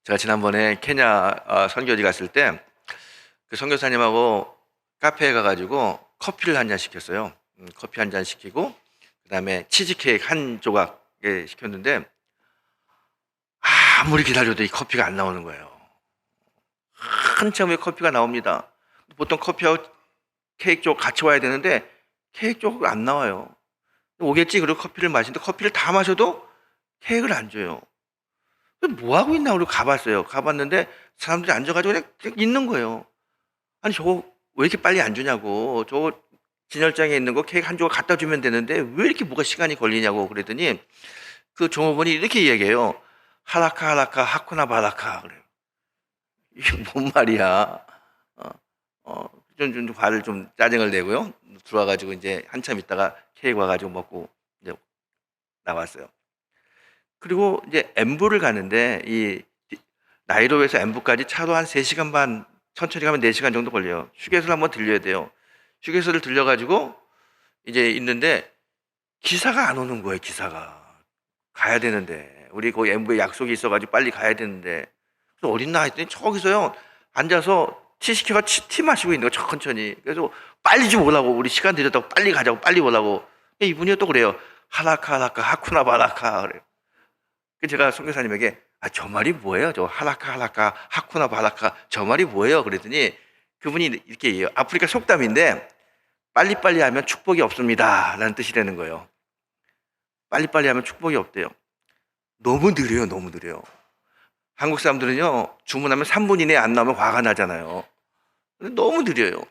제가 지난번에 케냐 선교지 갔을 때 그 선교사님하고 카페에 가 가지고 커피를 한 잔 시켰어요. 커피 한 잔 시키고 그다음에 치즈케이크 한 조각에 시켰는데 아무리 기다려도 이 커피가 안 나오는 거예요. 한참 후에 커피가 나옵니다. 보통 커피하고 케이크 쪽 같이 와야 되는데 케이크 쪽은 안 나와요. 오겠지 그리고 커피를 마시는데 커피를 다 마셔도 케이크를 안 줘요. 뭐 하고 있나 그러고 가봤어요. 가봤는데 사람들이 앉아가지고 그냥 있는 거예요. 아니 저거 왜 이렇게 빨리 안 주냐고. 저거 진열장에 있는 거 케이크 한 조각 갖다 주면 되는데 왜 이렇게 뭐가 시간이 걸리냐고 그랬더니 그 종업원이 이렇게 얘기해요. 하라카 하라카 하쿠나 바라카 그래요. 이게 뭔 말이야. 어, 좀 화를 좀 짜증을 내고요. 들어와가지고 이제 한참 있다가 케이크 와가지고 먹고 이제 나왔어요. 그리고 이제 엠부를 가는데 이 나이로비에서 엠부까지 차로 한 3시간 반, 천천히 가면 4시간 정도 걸려요. 휴게소를 한번 들려야 돼요. 휴게소를 들려가지고 이제 있는데 기사가 안 오는 거예요, 기사가. 가야 되는데. 우리 거기 엠부에 약속이 있어가지고 빨리 가야 되는데. 그래서 어딨나 했더니 저기서요, 앉아서 티 시켜가 티 마시고 있는 거, 천천히. 그래서 빨리 좀 오라고, 우리 시간 들였다고 빨리 가자고, 빨리 오라고. 이분이 또 그래요. 하라카, 하라카, 하쿠나 바라카. 그래요. 그 제가 선교사님에게 저 말이 뭐예요? 저 하라카 하라카 하쿠나 바라카 저 말이 뭐예요? 그랬더니 그분이 이렇게 얘기해요. 아프리카 속담인데 빨리빨리 하면 축복이 없습니다 라는 뜻이라는 거예요. 빨리빨리 하면 축복이 없대요. 너무 느려요. 너무 느려요. 한국 사람들은요 주문하면 3분 이내에 안 나오면 화가 나잖아요. 근데 너무 느려요.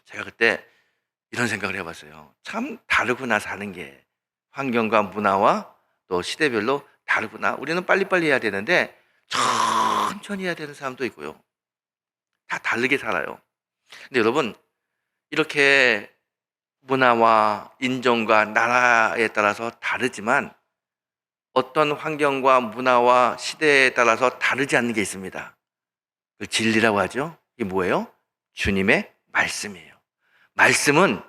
제가 그때 이런 생각을 해봤어요. 참 다르구나 사는 게. 환경과 문화와 또 시대별로 다르구나. 우리는 빨리빨리 해야 되는데 천천히 해야 되는 사람도 있고요. 다 다르게 살아요. 근데 여러분 이렇게 문화와 인종과 나라에 따라서 다르지만 어떤 환경과 문화와 시대에 따라서 다르지 않는 게 있습니다. 그 진리라고 하죠. 이게 뭐예요? 주님의 말씀이에요. 말씀은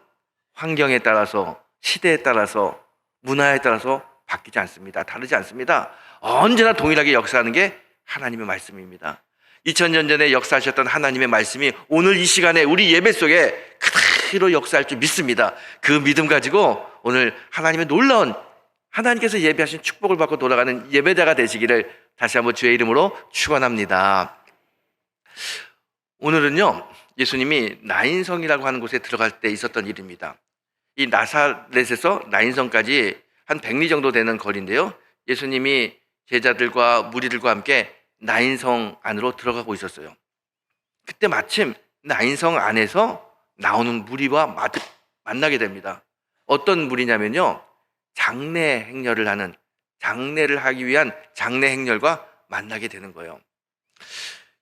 환경에 따라서 시대에 따라서 문화에 따라서 바뀌지 않습니다. 다르지 않습니다. 언제나 동일하게 역사하는 게 하나님의 말씀입니다. 2000년 전에 역사하셨던 하나님의 말씀이 오늘 이 시간에 우리 예배 속에 그대로 역사할 줄 믿습니다. 그 믿음 가지고 오늘 하나님의 놀라운 하나님께서 예배하신 축복을 받고 돌아가는 예배자가 되시기를 다시 한번 주의 이름으로 축원합니다. 오늘은요 예수님이 나인성이라고 하는 곳에 들어갈 때 있었던 일입니다. 이 나사렛에서 나인성까지 한 100리 정도 되는 거리인데요. 예수님이 제자들과 무리들과 함께 나인성 안으로 들어가고 있었어요. 그때 마침 나인성 안에서 나오는 무리와 만나게 됩니다. 어떤 무리냐면요. 장례 행렬을 하는, 장례를 하기 위한 장례 행렬과 만나게 되는 거예요.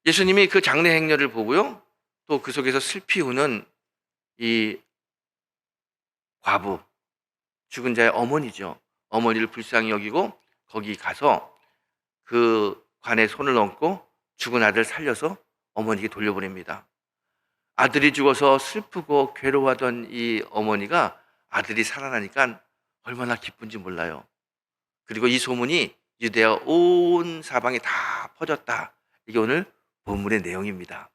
예수님이 그 장례 행렬을 보고요. 또 그 속에서 슬피 우는 이 과부, 죽은 자의 어머니죠. 어머니를 불쌍히 여기고 거기 가서 그 관에 손을 얹고 죽은 아들 살려서 어머니에게 돌려보냅니다. 아들이 죽어서 슬프고 괴로워하던 이 어머니가 아들이 살아나니까 얼마나 기쁜지 몰라요. 그리고 이 소문이 유대아 온 사방에 다 퍼졌다. 이게 오늘 본문의 내용입니다.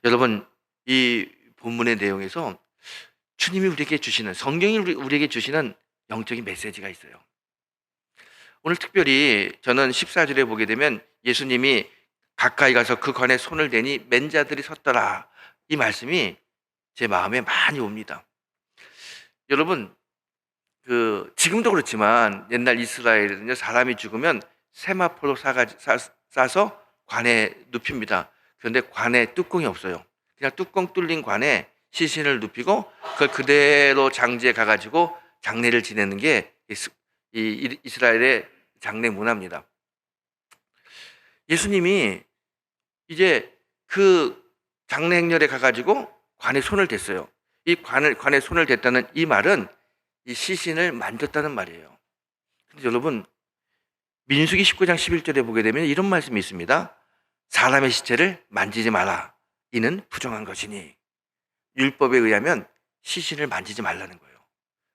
여러분, 이 본문의 내용에서 주님이 우리에게 주시는, 성경이 우리에게 주시는 영적인 메시지가 있어요. 오늘 특별히 저는 14절에 보게 되면 예수님이 가까이 가서 그 관에 손을 대니 맨 자들이 섰더라. 이 말씀이 제 마음에 많이 옵니다. 여러분, 지금도 그렇지만 옛날 이스라엘은요, 사람이 죽으면 세마포로 싸서 관에 눕힙니다. 그런데 관에 뚜껑이 없어요. 그냥 뚜껑 뚫린 관에 시신을 눕히고 그걸 그대로 장지에 가가지고 장례를 지내는 게 이 이스라엘의 장례 문화입니다. 예수님이 이제 그 장례 행렬에 가가지고 관에 손을 댔어요. 이 관에 손을 댔다는 이 말은 이 시신을 만졌다는 말이에요. 근데 여러분, 민수기 19장 11절에 보게 되면 이런 말씀이 있습니다. 사람의 시체를 만지지 마라. 이는 부정한 것이니. 율법에 의하면 시신을 만지지 말라는 거예요.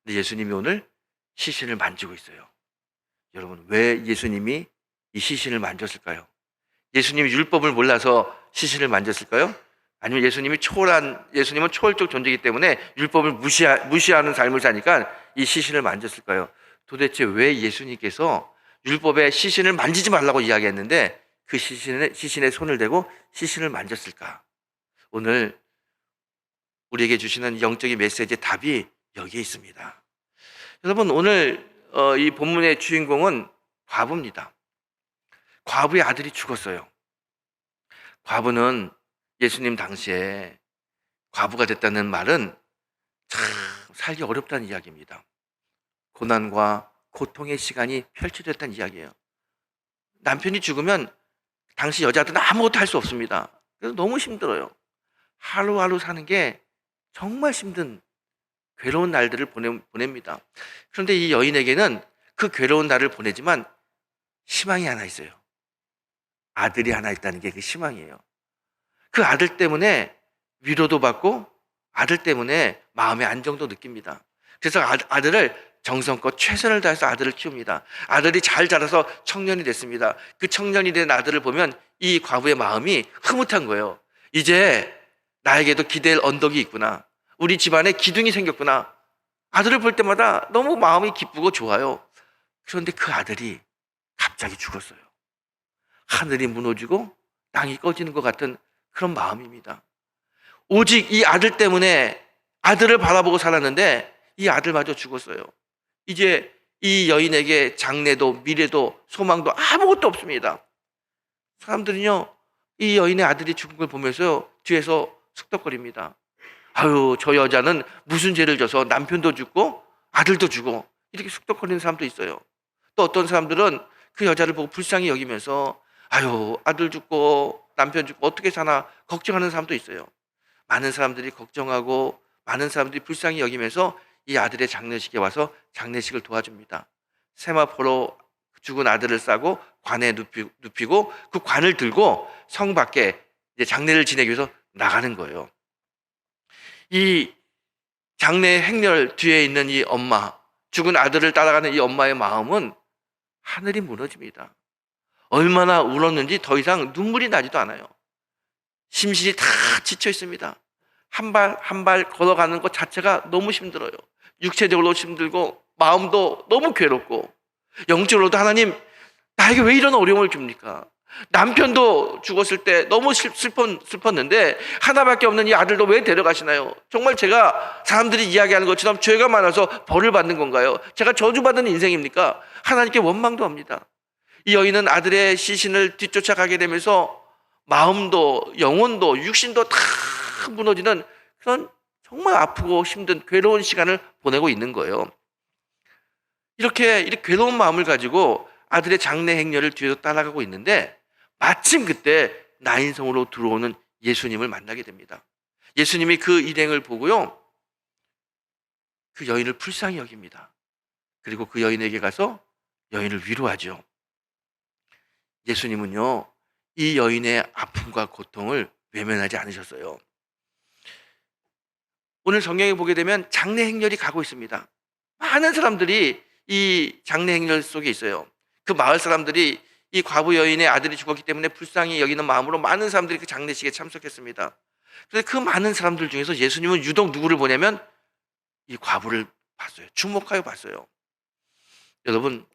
근데 예수님이 오늘 시신을 만지고 있어요. 여러분, 왜 예수님이 이 시신을 만졌을까요? 예수님이 율법을 몰라서 시신을 만졌을까요? 아니면 예수님은 초월적 존재이기 때문에 율법을 무시하는 삶을 사니까 이 시신을 만졌을까요? 도대체 왜 예수님께서 율법에 시신을 만지지 말라고 이야기했는데 그 시신에 손을 대고 시신을 만졌을까? 오늘 우리에게 주시는 영적인 메시지의 답이 여기에 있습니다. 여러분, 오늘 이 본문의 주인공은 과부입니다. 과부의 아들이 죽었어요. 과부는 예수님 당시에 과부가 됐다는 말은 참 살기 어렵다는 이야기입니다. 고난과 고통의 시간이 펼쳐졌다는 이야기예요. 남편이 죽으면 당시 여자들은 아무것도 할 수 없습니다. 그래서 너무 힘들어요. 하루하루 사는 게 정말 힘든 괴로운 날들을 보냅니다. 그런데 이 여인에게는 그 괴로운 날을 보내지만 희망이 하나 있어요. 아들이 하나 있다는 게 그 희망이에요. 그 아들 때문에 위로도 받고 아들 때문에 마음의 안정도 느낍니다. 그래서 아들을 정성껏 최선을 다해서 아들을 키웁니다. 아들이 잘 자라서 청년이 됐습니다. 그 청년이 된 아들을 보면 이 과부의 마음이 흐뭇한 거예요. 이제 나에게도 기댈 언덕이 있구나. 우리 집안에 기둥이 생겼구나. 아들을 볼 때마다 너무 마음이 기쁘고 좋아요. 그런데 그 아들이 갑자기 죽었어요. 하늘이 무너지고 땅이 꺼지는 것 같은 그런 마음입니다. 오직 이 아들 때문에 아들을 바라보고 살았는데 이 아들마저 죽었어요. 이제 이 여인에게 장래도 미래도 소망도 아무것도 없습니다. 사람들은요, 이 여인의 아들이 죽은 걸 보면서 뒤에서 숙덕거립니다. 아유, 저 여자는 무슨 죄를 져서 남편도 죽고 아들도 죽고, 이렇게 숙덕거리는 사람도 있어요. 또 어떤 사람들은 그 여자를 보고 불쌍히 여기면서 아유, 아들 죽고 남편 죽고 어떻게 사나 걱정하는 사람도 있어요. 많은 사람들이 걱정하고 많은 사람들이 불쌍히 여기면서 이 아들의 장례식에 와서 장례식을 도와줍니다. 세마포로 죽은 아들을 싸고 관에 눕히고 그 관을 들고 성 밖에 이제 장례를 지내기 위해서 나가는 거예요. 이 장례 행렬 뒤에 있는 이 엄마, 죽은 아들을 따라가는 이 엄마의 마음은 하늘이 무너집니다. 얼마나 울었는지 더 이상 눈물이 나지도 않아요. 심신이 다 지쳐 있습니다. 한 발 한 발 걸어가는 것 자체가 너무 힘들어요. 육체적으로 힘들고 마음도 너무 괴롭고 영적으로도 하나님, 나에게 왜 이런 어려움을 줍니까? 남편도 죽었을 때 너무 슬펐는데 하나밖에 없는 이 아들도 왜 데려가시나요? 정말 제가 사람들이 이야기하는 것처럼 죄가 많아서 벌을 받는 건가요? 제가 저주받는 인생입니까? 하나님께 원망도 합니다. 이 여인은 아들의 시신을 뒤쫓아가게 되면서 마음도 영혼도 육신도 다 무너지는 그런 정말 아프고 힘든 괴로운 시간을 보내고 있는 거예요. 이렇게 괴로운 마음을 가지고 아들의 장례 행렬을 뒤에서 따라가고 있는데 마침 그때 나인성으로 들어오는 예수님을 만나게 됩니다. 예수님이 그 일행을 보고요, 그 여인을 불쌍히 여깁니다. 그리고 그 여인에게 가서 여인을 위로하죠. 예수님은요, 이 여인의 아픔과 고통을 외면하지 않으셨어요. 오늘 성경에 보게 되면 장례 행렬이 가고 있습니다. 많은 사람들이 이 장례 행렬 속에 있어요. 그 마을 사람들이 이 과부 여인의 아들이 죽었기 때문에 불쌍히 여기는 마음으로 많은 사람들이 그 장례식에 참석했습니다. 그래서 그 많은 사람들 중에서 예수님은 유독 누구를 보냐면 이 과부를 봤어요. 주목하여 봤어요. 여러분,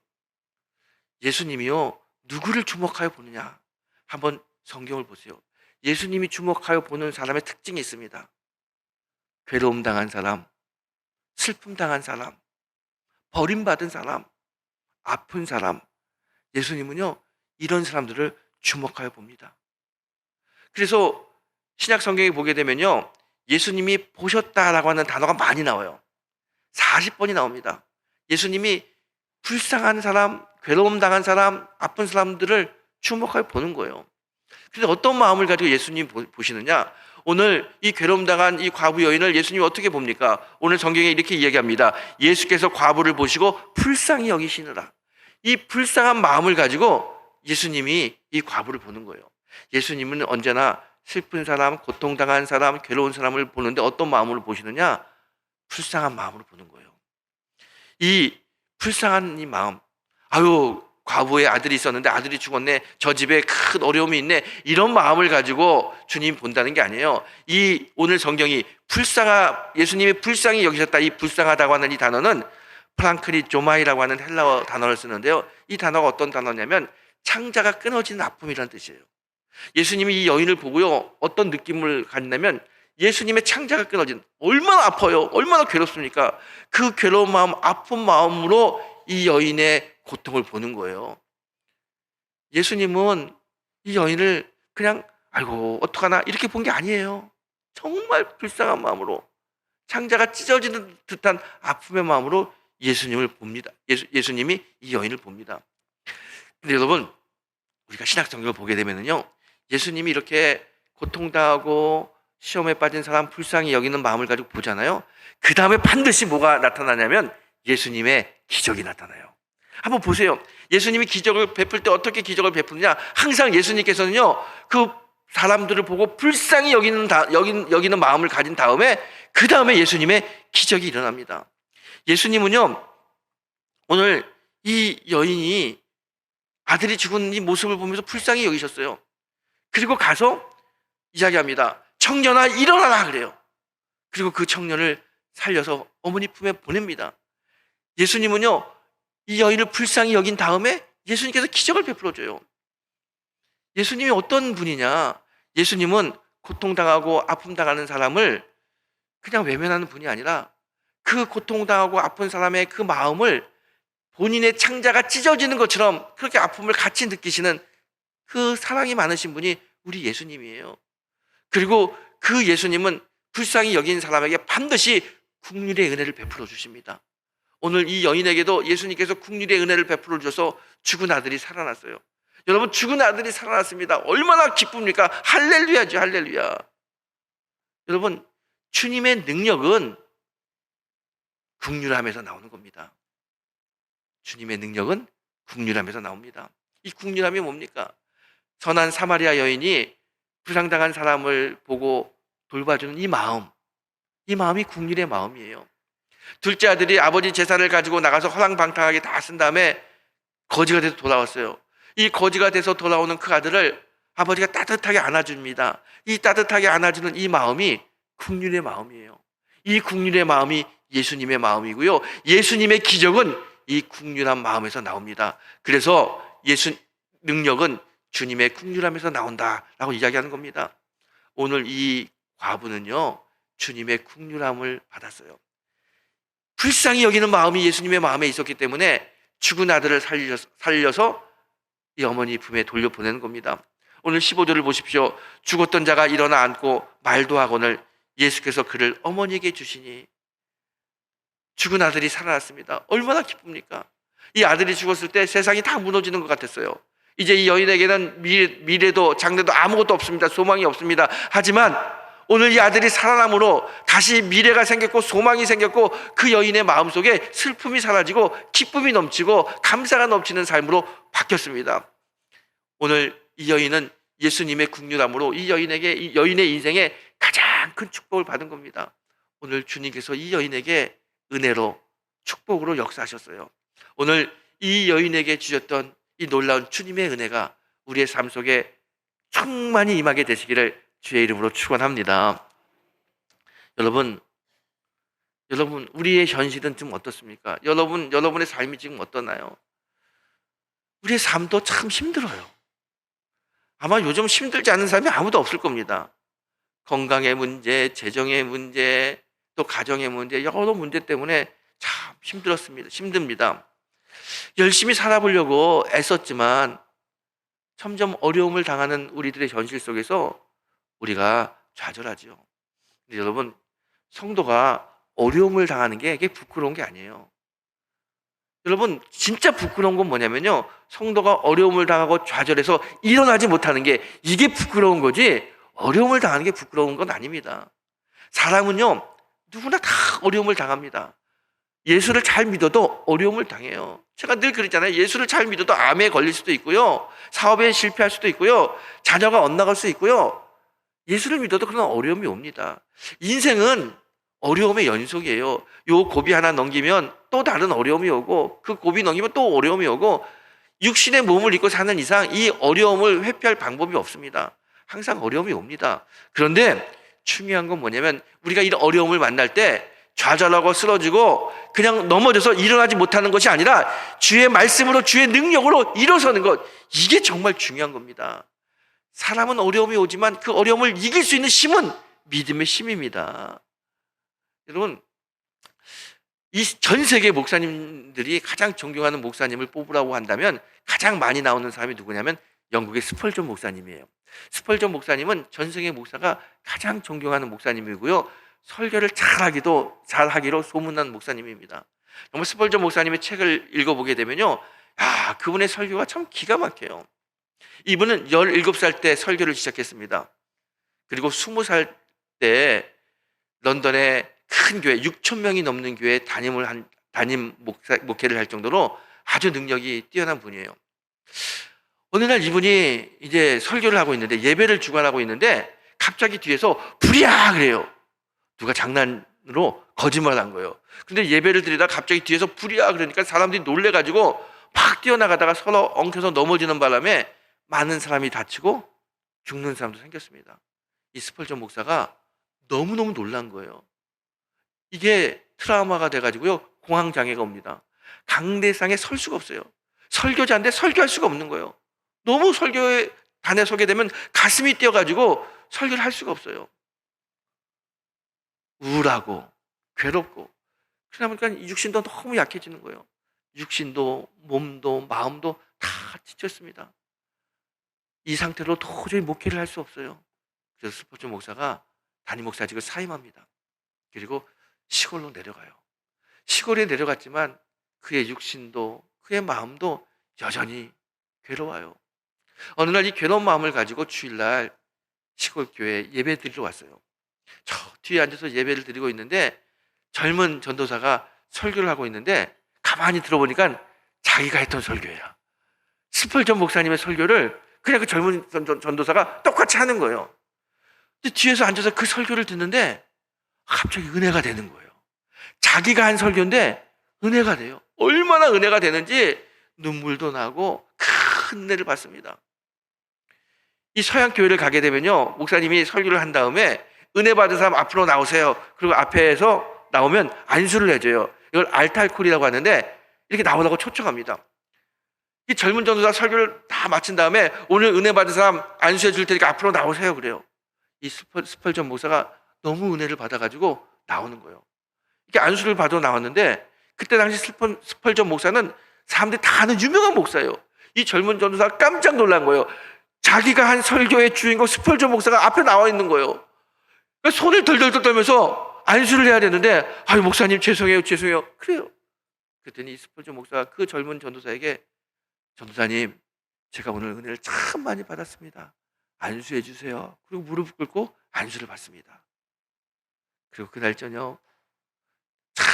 예수님이요, 누구를 주목하여 보느냐? 한번 성경을 보세요. 예수님이 주목하여 보는 사람의 특징이 있습니다. 괴로움 당한 사람, 슬픔 당한 사람, 버림받은 사람, 아픈 사람. 예수님은요, 이런 사람들을 주목하여 봅니다. 그래서 신약 성경에 보게 되면요, 예수님이 보셨다라고 하는 단어가 많이 나와요. 40번이 나옵니다. 예수님이 불쌍한 사람, 괴로움 당한 사람, 아픈 사람들을 주목하여 보는 거예요. 그런데 어떤 마음을 가지고 예수님 보시느냐? 오늘 이 괴로움 당한 이 과부 여인을 예수님이 어떻게 봅니까? 오늘 성경에 이렇게 이야기합니다. 예수께서 과부를 보시고 불쌍히 여기시느라. 이 불쌍한 마음을 가지고 예수님이 이 과부를 보는 거예요. 예수님은 언제나 슬픈 사람, 고통당한 사람, 괴로운 사람을 보는데 어떤 마음으로 보시느냐? 불쌍한 마음으로 보는 거예요. 이 불쌍한 이 마음, 아유, 과부의 아들이 있었는데 아들이 죽었네. 저 집에 큰 어려움이 있네. 이런 마음을 가지고 주님 본다는 게 아니에요. 이 오늘 성경이 예수님이 불쌍히 여기셨다. 이 불쌍하다고 하는 이 단어는 프랑크리조마이라고 하는 헬라어 단어를 쓰는데요. 이 단어가 어떤 단어냐면 창자가 끊어지는 아픔이라는 뜻이에요. 예수님이 이 여인을 보고요, 어떤 느낌을 갖냐면 예수님의 창자가 끊어진, 얼마나 아파요, 얼마나 괴롭습니까? 그 괴로운 마음, 아픈 마음으로 이 여인의 고통을 보는 거예요. 예수님은 이 여인을 그냥 아이고 어떡하나 이렇게 본 게 아니에요. 정말 불쌍한 마음으로, 창자가 찢어지는 듯한 아픔의 마음으로 예수님을 봅니다. 예수님이 이 여인을 봅니다. 근데 여러분, 우리가 신약 성경을 보게 되면요, 예수님이 이렇게 고통당하고 시험에 빠진 사람 불쌍히 여기는 마음을 가지고 보잖아요. 그 다음에 반드시 뭐가 나타나냐면 예수님의 기적이 나타나요. 한번 보세요. 예수님이 기적을 베풀 때 어떻게 기적을 베푸느냐? 항상 예수님께서는요, 그 사람들을 보고 불쌍히 여기는 마음을 가진 다음에 그 다음에 예수님의 기적이 일어납니다. 예수님은요, 오늘 이 여인이 아들이 죽은 이 모습을 보면서 불쌍히 여기셨어요. 그리고 가서 이야기합니다. 청년아 일어나라 그래요. 그리고 그 청년을 살려서 어머니 품에 보냅니다. 예수님은요, 이 여인을 불쌍히 여긴 다음에 예수님께서 기적을 베풀어줘요. 예수님이 어떤 분이냐? 예수님은 고통당하고 아픔당하는 사람을 그냥 외면하는 분이 아니라 그 고통당하고 아픈 사람의 그 마음을 본인의 창자가 찢어지는 것처럼 그렇게 아픔을 같이 느끼시는 그 사랑이 많으신 분이 우리 예수님이에요. 그리고 그 예수님은 불쌍히 여긴 사람에게 반드시 긍휼의 은혜를 베풀어 주십니다. 오늘 이 여인에게도 예수님께서 긍휼의 은혜를 베풀어 주셔서 죽은 아들이 살아났어요. 여러분, 죽은 아들이 살아났습니다. 얼마나 기쁩니까? 할렐루야죠, 할렐루야. 여러분, 주님의 능력은 긍휼함에서 나오는 겁니다. 주님의 능력은 긍휼함에서 나옵니다. 이 긍휼함이 뭡니까? 선한 사마리아 여인이 부상당한 사람을 보고 돌봐주는 이 마음이 긍휼의 마음이에요. 둘째 아들이 아버지 재산을 가지고 나가서 허랑방탕하게 다 쓴 다음에 거지가 돼서 돌아왔어요. 이 거지가 돼서 돌아오는 그 아들을 아버지가 따뜻하게 안아줍니다. 이 따뜻하게 안아주는 이 마음이 긍휼의 마음이에요. 이 긍휼의 마음이 예수님의 마음이고요, 예수님의 기적은 이 긍휼한 마음에서 나옵니다. 그래서 능력은 주님의 긍휼함에서 나온다라고 이야기하는 겁니다. 오늘 이 과부는요, 주님의 긍휼함을 받았어요. 불쌍히 여기는 마음이 예수님의 마음에 있었기 때문에 죽은 아들을 살려서 이 어머니 품에 돌려보내는 겁니다. 오늘 15절을 보십시오. 죽었던 자가 일어나 앉고 말도 하거늘 예수께서 그를 어머니에게 주시니. 죽은 아들이 살아났습니다. 얼마나 기쁩니까? 이 아들이 죽었을 때 세상이 다 무너지는 것 같았어요. 이제 이 여인에게는 미래도 장래도 아무것도 없습니다. 소망이 없습니다. 하지만 오늘 이 아들이 살아남으로 다시 미래가 생겼고 소망이 생겼고 그 여인의 마음속에 슬픔이 사라지고 기쁨이 넘치고 감사가 넘치는 삶으로 바뀌었습니다. 오늘 이 여인은 예수님의 긍휼함으로 이 여인의 인생에 가장 큰 축복을 받은 겁니다. 오늘 주님께서 이 여인에게 은혜로 축복으로 역사하셨어요. 오늘 이 여인에게 주셨던 이 놀라운 주님의 은혜가 우리의 삶 속에 충만히 임하게 되시기를 주의 이름으로 축원합니다. 여러분, 우리의 현실은 지금 어떻습니까? 여러분의 삶이 지금 어떠나요? 우리의 삶도 참 힘들어요. 아마 요즘 힘들지 않은 사람이 아무도 없을 겁니다. 건강의 문제, 재정의 문제, 또 가정의 문제, 여러 문제 때문에 참 힘듭니다. 열심히 살아보려고 애썼지만 점점 어려움을 당하는 우리들의 현실 속에서 우리가 좌절하죠. 근데 여러분, 성도가 어려움을 당하는 게 이게 부끄러운 게 아니에요. 여러분, 진짜 부끄러운 건 뭐냐면요, 성도가 어려움을 당하고 좌절해서 일어나지 못하는 게 이게 부끄러운 거지, 어려움을 당하는 게 부끄러운 건 아닙니다. 사람은요, 누구나 다 어려움을 당합니다. 예수를 잘 믿어도 어려움을 당해요. 제가 늘 그러잖아요. 예수를 잘 믿어도 암에 걸릴 수도 있고요, 사업에 실패할 수도 있고요, 자녀가 엇나갈 수 있고요. 예수를 믿어도 그런 어려움이 옵니다. 인생은 어려움의 연속이에요. 요 고비 하나 넘기면 또 다른 어려움이 오고, 그 고비 넘기면 또 어려움이 오고, 육신의 몸을 입고 사는 이상 이 어려움을 회피할 방법이 없습니다. 항상 어려움이 옵니다. 그런데 중요한 건 뭐냐면 우리가 이런 어려움을 만날 때 좌절하고 쓰러지고 그냥 넘어져서 일어나지 못하는 것이 아니라 주의 말씀으로 주의 능력으로 일어서는 것, 이게 정말 중요한 겁니다. 사람은 어려움이 오지만 그 어려움을 이길 수 있는 힘은 믿음의 힘입니다. 여러분, 이 전 세계 목사님들이 가장 존경하는 목사님을 뽑으라고 한다면 가장 많이 나오는 사람이 누구냐면 영국의 스펄전 목사님이에요. 스펄전 목사님은 전 세계 목사가 가장 존경하는 목사님이고요. 설교를 잘하기로 소문난 목사님입니다. 정말 스펄전 목사님의 책을 읽어보게 되면요, 그분의 설교가 참 기가 막혀요. 이분은 17살 때 설교를 시작했습니다. 그리고 20살 때 런던의 큰 교회, 6천 명이 넘는 교회에 담임 목회를 할 정도로 아주 능력이 뛰어난 분이에요. 어느 날 이분이 이제 설교를 하고 있는데, 예배를 주관하고 있는데 갑자기 뒤에서 불이야 그래요. 누가 장난으로 거짓말한 거예요. 근데 예배를 드리다가 갑자기 뒤에서 불이야 그러니까 사람들이 놀래가지고 막 뛰어나가다가 서로 엉켜서 넘어지는 바람에 많은 사람이 다치고 죽는 사람도 생겼습니다. 이 스펄전 목사가 너무너무 놀란 거예요. 이게 트라우마가 돼가지고요, 공황장애가 옵니다. 강대상에 설 수가 없어요. 설교자인데 설교할 수가 없는 거예요. 너무 설교에 단에 서게 되면 가슴이 뛰어가지고 설교를 할 수가 없어요. 우울하고 괴롭고, 그러다 보니까 육신도 너무 약해지는 거예요. 육신도 몸도 마음도 다 지쳤습니다. 이 상태로 도저히 목회를 할 수 없어요. 그래서 스펄전 목사가 담임 목사직을 사임합니다. 그리고 시골로 내려가요. 시골에 내려갔지만 그의 육신도 그의 마음도 여전히 괴로워요. 어느 날 이 괴로운 마음을 가지고 주일날 시골 교회에 예배 드리러 왔어요. 저 뒤에 앉아서 예배를 드리고 있는데 젊은 전도사가 설교를 하고 있는데 가만히 들어보니까 자기가 했던 설교야. 스펄전 목사님의 설교를 그냥 그 젊은 전도사가 똑같이 하는 거예요. 근데 뒤에서 앉아서 그 설교를 듣는데 갑자기 은혜가 되는 거예요. 자기가 한 설교인데 은혜가 돼요. 얼마나 은혜가 되는지 눈물도 나고 큰 은혜를 받습니다. 이 서양 교회를 가게 되면요, 목사님이 설교를 한 다음에 은혜 받은 사람 앞으로 나오세요. 그리고 앞에서 나오면 안수를 해줘요. 이걸 알탈콜이라고 하는데 이렇게 나오라고 초청합니다. 이 젊은 전도사 설교를 다 마친 다음에 오늘 은혜 받은 사람 안수해 줄 테니까 앞으로 나오세요 그래요. 이 스펄전 목사가 너무 은혜를 받아가지고 나오는 거예요. 이렇게 안수를 받아 나왔는데 그때 당시 스펄전 목사는 사람들이 다 아는 유명한 목사예요. 이 젊은 전도사가 깜짝 놀란 거예요. 자기가 한 설교의 주인공 스펄전 목사가 앞에 나와 있는 거예요. 손을 덜덜덜 떨면서 안수를 해야 되는데, 아유 목사님 죄송해요 그래요. 그랬더니 스펄전 목사가 그 젊은 전도사에게, 전도사님 제가 오늘 은혜를 참 많이 받았습니다. 안수해 주세요. 그리고 무릎 꿇고 안수를 받습니다. 그리고 그날 저녁 참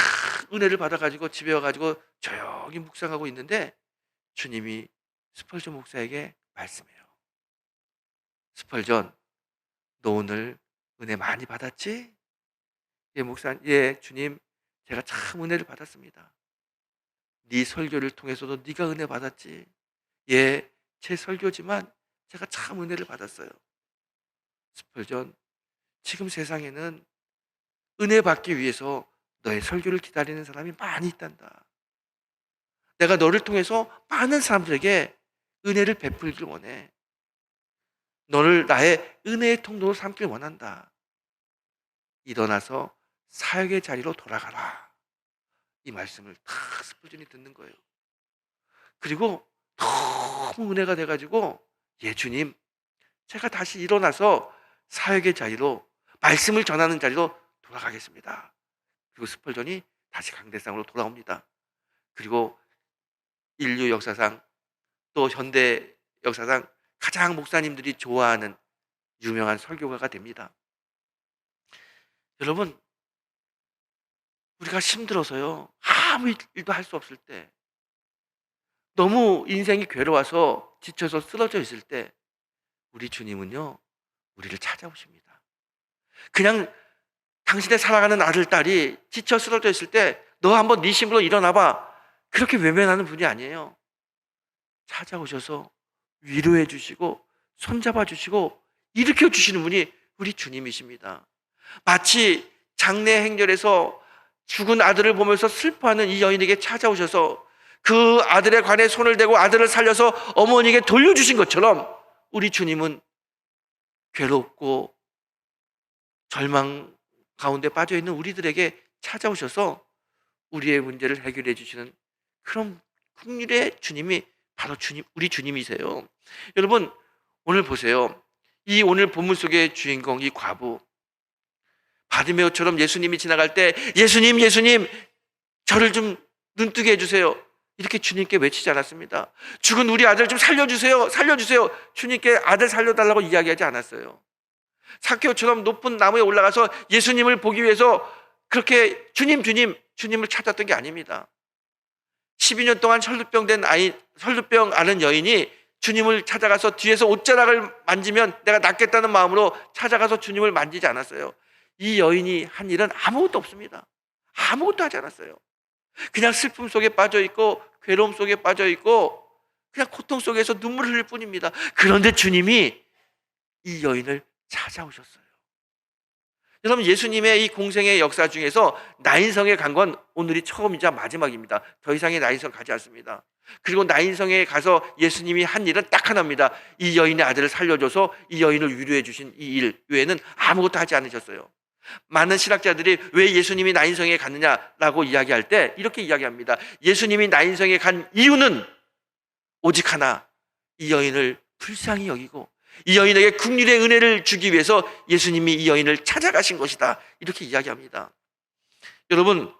은혜를 받아가지고 집에 와가지고 조용히 묵상하고 있는데 주님이 스펄전 목사에게 말씀해요. 스펄전, 너 오늘 은혜 많이 받았지? 예 목사님, 예 주님, 제가 참 은혜를 받았습니다. 네 설교를 통해서도 네가 은혜 받았지? 예, 제 설교지만 제가 참 은혜를 받았어요. 스펄전, 지금 세상에는 은혜 받기 위해서 너의 설교를 기다리는 사람이 많이 있단다. 내가 너를 통해서 많은 사람들에게 은혜를 베풀길 원해. 너를 나의 은혜의 통로로 삼길 원한다. 일어나서 사역의 자리로 돌아가라. 이 말씀을 탁 스펄전이 듣는 거예요. 그리고 너무 은혜가 돼가지고, 예 주님, 제가 다시 일어나서 사역의 자리로, 말씀을 전하는 자리로 돌아가겠습니다. 그리고 스펄전이 다시 강대상으로 돌아옵니다. 그리고 인류 역사상 또 현대 역사상 가장 목사님들이 좋아하는 유명한 설교가가 됩니다. 여러분, 우리가 힘들어서요, 아무 일도 할 수 없을 때, 너무 인생이 괴로워서 지쳐서 쓰러져 있을 때 우리 주님은요, 우리를 찾아오십니다. 그냥 당신의 사랑하는 아들, 딸이 지쳐 쓰러져 있을 때 너 한번 네 힘으로 일어나봐, 그렇게 외면하는 분이 아니에요. 찾아오셔서 위로해 주시고 손잡아 주시고 일으켜 주시는 분이 우리 주님이십니다. 마치 장례 행렬에서 죽은 아들을 보면서 슬퍼하는 이 여인에게 찾아오셔서 그 아들의 관에 손을 대고 아들을 살려서 어머니에게 돌려주신 것처럼 우리 주님은 괴롭고 절망 가운데 빠져있는 우리들에게 찾아오셔서 우리의 문제를 해결해 주시는 그런 긍휼의 주님이 바로 우리 주님이세요. 여러분, 오늘 보세요. 이 오늘 본문 속의 주인공, 이 과부, 바디메오처럼 예수님이 지나갈 때 예수님, 예수님, 저를 좀 눈뜨게 해주세요, 이렇게 주님께 외치지 않았습니다. 죽은 우리 아들 좀 살려주세요, 살려주세요, 주님께 아들 살려달라고 이야기하지 않았어요. 삭개오처럼 높은 나무에 올라가서 예수님을 보기 위해서 그렇게 주님, 주님, 주님을 찾았던 게 아닙니다. 12년 동안 혈루병 앓은 여인이 주님을 찾아가서 뒤에서 옷자락을 만지면 내가 낫겠다는 마음으로 찾아가서 주님을 만지지 않았어요. 이 여인이 한 일은 아무것도 없습니다. 아무것도 하지 않았어요. 그냥 슬픔 속에 빠져 있고 괴로움 속에 빠져 있고 그냥 고통 속에서 눈물을 흘릴 뿐입니다. 그런데 주님이 이 여인을 찾아오셨어요. 여러분, 예수님의 이 공생의 역사 중에서 나인성에 간 건 오늘이 처음이자 마지막입니다. 더 이상의 나인성 가지 않습니다. 그리고 나인성에 가서 예수님이 한 일은 딱 하나입니다. 이 여인의 아들을 살려줘서 이 여인을 위로해 주신 이 일 외에는 아무것도 하지 않으셨어요. 많은 신학자들이 왜 예수님이 나인성에 갔느냐라고 이야기할 때 이렇게 이야기합니다. 예수님이 나인성에 간 이유는 오직 하나, 이 여인을 불쌍히 여기고 이 여인에게 긍휼의 은혜를 주기 위해서 예수님이 이 여인을 찾아가신 것이다, 이렇게 이야기합니다. 여러분,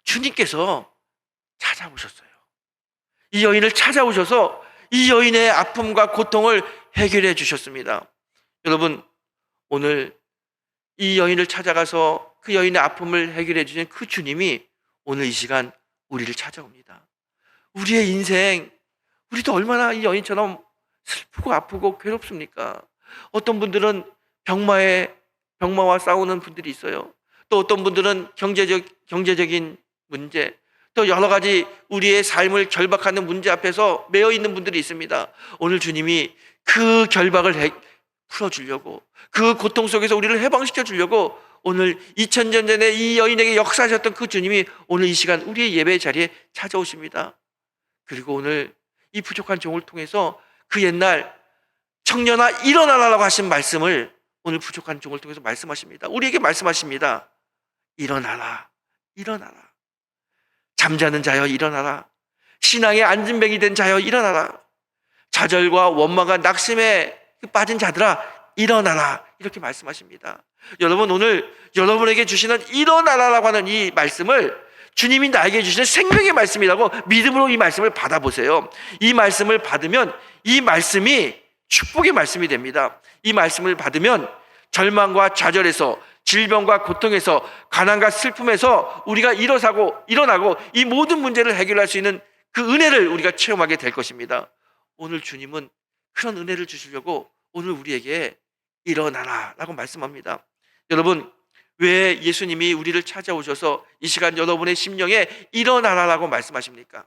주님께서 찾아오셨어요. 이 여인을 찾아오셔서 이 여인의 아픔과 고통을 해결해 주셨습니다. 여러분, 오늘 이 여인을 찾아가서 그 여인의 아픔을 해결해 주신 그 주님이 오늘 이 시간 우리를 찾아옵니다. 우리의 인생, 우리도 얼마나 이 여인처럼 슬프고 아프고 괴롭습니까? 어떤 분들은 병마와 싸우는 분들이 있어요. 또 어떤 분들은 경제적인 문제, 또 여러 가지 우리의 삶을 결박하는 문제 앞에서 매여 있는 분들이 있습니다. 오늘 주님이 그 결박을 풀어주려고, 그 고통 속에서 우리를 해방시켜 주려고 오늘 2000년 전에 이 여인에게 역사하셨던 그 주님이 오늘 이 시간 우리의 예배 자리에 찾아오십니다. 그리고 오늘 이 부족한 종을 통해서 그 옛날 청년아 일어나라라고 하신 말씀을 오늘 부족한 종을 통해서 말씀하십니다. 우리에게 말씀하십니다. 일어나라, 일어나라. 잠자는 자여 일어나라. 신앙의 안진뱅이 된 자여 일어나라. 좌절과 원망과 낙심에 빠진 자들아 일어나라, 이렇게 말씀하십니다. 여러분, 오늘 여러분에게 주시는 일어나라라고 하는 이 말씀을 주님이 나에게 주시는 생명의 말씀이라고 믿음으로 이 말씀을 받아보세요. 이 말씀을 받으면 이 말씀이 축복의 말씀이 됩니다. 이 말씀을 받으면 절망과 좌절에서, 질병과 고통에서, 가난과 슬픔에서 우리가 일어나고 이 모든 문제를 해결할 수 있는 그 은혜를 우리가 체험하게 될 것입니다. 오늘 주님은 그런 은혜를 주시려고 오늘 우리에게 일어나라 라고 말씀합니다. 여러분, 왜 예수님이 우리를 찾아오셔서 이 시간 여러분의 심령에 일어나라라고 말씀하십니까?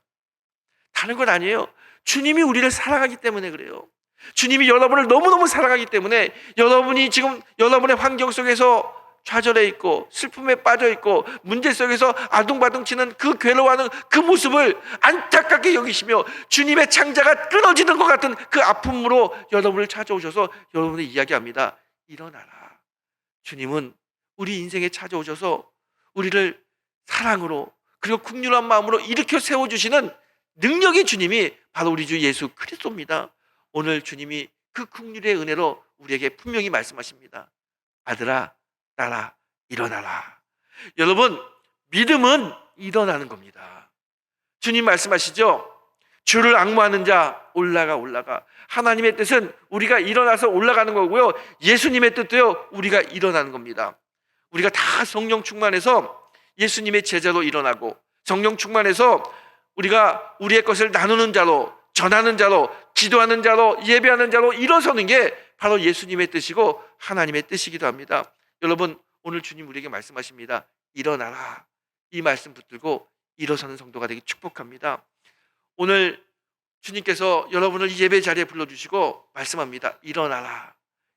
다른 건 아니에요. 주님이 우리를 사랑하기 때문에 그래요. 주님이 여러분을 너무너무 사랑하기 때문에 여러분이 지금 여러분의 환경 속에서 좌절해 있고 슬픔에 빠져 있고 문제 속에서 아둥바둥 치는 그 괴로워하는 그 모습을 안타깝게 여기시며 주님의 창자가 끊어지는 것 같은 그 아픔으로 여러분을 찾아오셔서 여러분을 이야기합니다. 일어나라. 주님은 우리 인생에 찾아오셔서 우리를 사랑으로 그리고 긍휼한 마음으로 일으켜 세워주시는 능력의 주님이 바로 우리 주 예수 그리스도입니다. 오늘 주님이 그 긍휼의 은혜로 우리에게 분명히 말씀하십니다. 아들아, 딸아, 일어나라. 여러분, 믿음은 일어나는 겁니다. 주님 말씀하시죠? 주를 앙모하는 자 올라가. 하나님의 뜻은 우리가 일어나서 올라가는 거고요, 예수님의 뜻도요 우리가 일어나는 겁니다. 우리가 다 성령 충만해서 예수님의 제자로 일어나고, 성령 충만해서 우리가 우리의 것을 나누는 자로, 전하는 자로, 기도하는 자로, 예배하는 자로 일어서는 게 바로 예수님의 뜻이고 하나님의 뜻이기도 합니다. 여러분, 오늘 주님 우리에게 말씀하십니다. 일어나라. 이 말씀 붙들고 일어서는 성도가 되기 축복합니다. 오늘 주님께서 여러분을 이 예배 자리에 불러주시고 말씀합니다. 일어나라.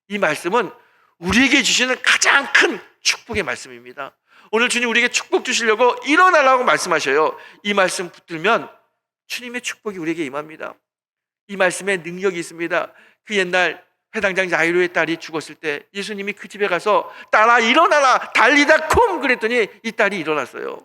이 말씀은 우리에게 주시는 가장 큰 축복의 말씀입니다. 오늘 주님 우리에게 축복 주시려고 일어나라고 말씀하셔요. 이 말씀 붙들면 주님의 축복이 우리에게 임합니다. 이 말씀에 능력이 있습니다. 그 옛날 회당장 야이로의 딸이 죽었을 때 예수님이 그 집에 가서 딸아 일어나라 달리다 쿰 그랬더니 이 딸이 일어났어요.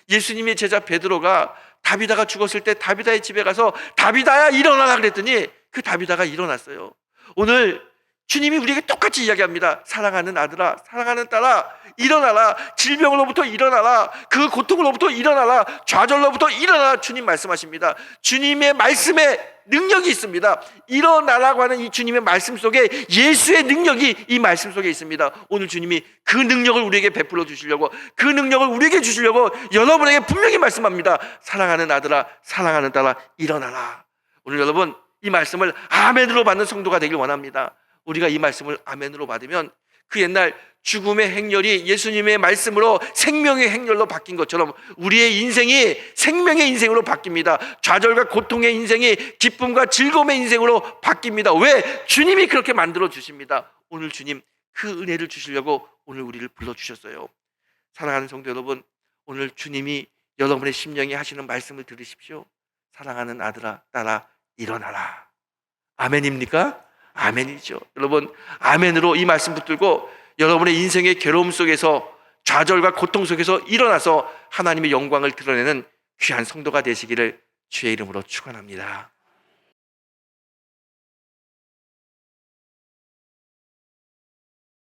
예수님의 제자 베드로가 다비다가 죽었을 때 다비다의 집에 가서 다비다야 일어나라 그랬더니 그 다비다가 일어났어요. 오늘 주님이 우리에게 똑같이 이야기합니다. 사랑하는 아들아, 사랑하는 딸아, 일어나라. 질병으로부터 일어나라. 그 고통으로부터 일어나라. 좌절로부터 일어나라. 주님 말씀하십니다. 주님의 말씀에 능력이 있습니다. 일어나라고 하는 이 주님의 말씀 속에 예수의 능력이 이 말씀 속에 있습니다. 오늘 주님이 그 능력을 우리에게 베풀어 주시려고, 그 능력을 우리에게 주시려고 여러분에게 분명히 말씀합니다. 사랑하는 아들아, 사랑하는 딸아, 일어나라. 오늘 여러분 이 말씀을 아멘으로 받는 성도가 되길 원합니다. 우리가 이 말씀을 아멘으로 받으면 그 옛날 죽음의 행렬이 예수님의 말씀으로 생명의 행렬로 바뀐 것처럼 우리의 인생이 생명의 인생으로 바뀝니다. 좌절과 고통의 인생이 기쁨과 즐거움의 인생으로 바뀝니다. 왜? 주님이 그렇게 만들어 주십니다. 오늘 주님 그 은혜를 주시려고 오늘 우리를 불러주셨어요. 사랑하는 성도 여러분, 오늘 주님이 여러분의 심령에 하시는 말씀을 들으십시오. 사랑하는 아들아, 딸아, 일어나라. 아멘입니까? 아멘이죠. 여러분, 아멘으로 이 말씀 붙들고 여러분의 인생의 괴로움 속에서 좌절과 고통 속에서 일어나서 하나님의 영광을 드러내는 귀한 성도가 되시기를 주의 이름으로 축원합니다.